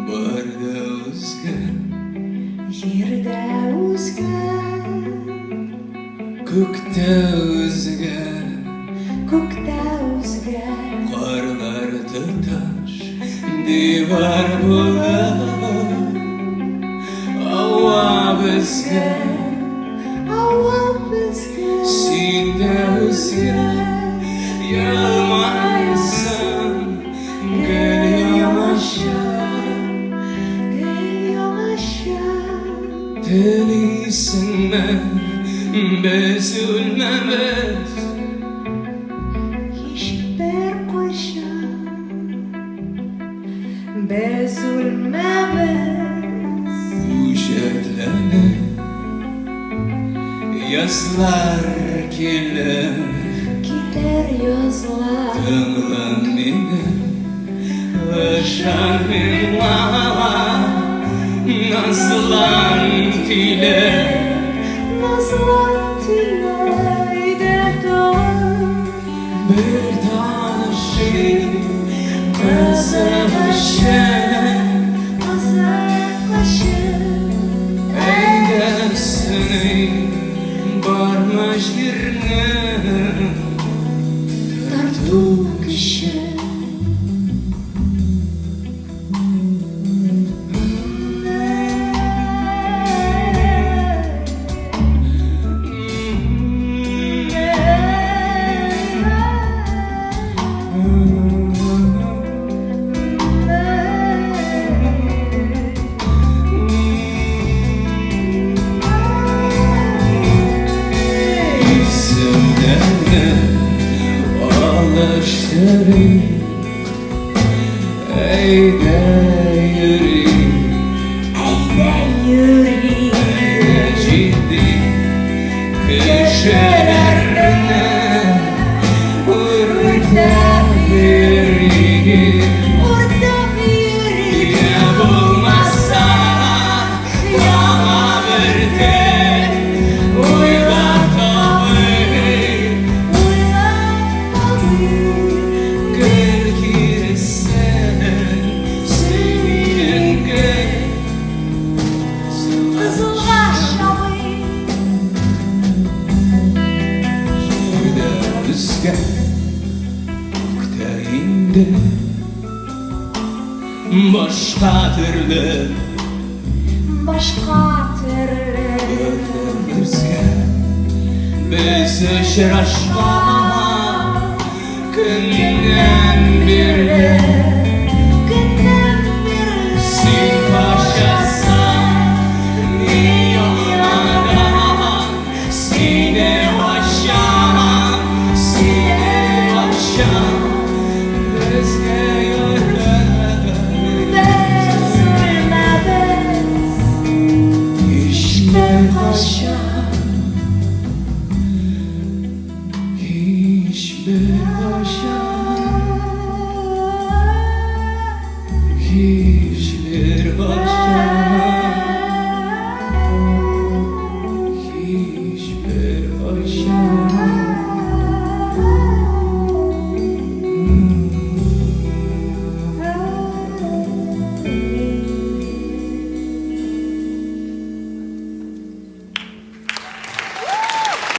Barda o'zgar, yerda o'zgar, ko'kda o'zgar, ko'kda o'zgar, qorlar tutash devor bo'lar. Havo bizga, havo bizga, senda o'zgar, yalmaysan, gul yamashar, gul yamashar. Tiliysinmi biz o'lmamiz, Hech bir qo'shiq biz o'lmamiz. Uşaklarni yozlar kelib, Ketar yozlar, tingla meni, o'shan menga nazlan tiylar. nazlan tilayda tor. Bir tanışın kızılışın, eylesin barmış yerine Tartu kişi alıştırır, eyde yürü, ciddi köşelerine orada yürü. Ya bulmazsa yana bir tek uyla tabii. Gül girsen sevgilin gel, şurada rüzgar oktayında başka türlü rüzgar biz uçraşma günden birle.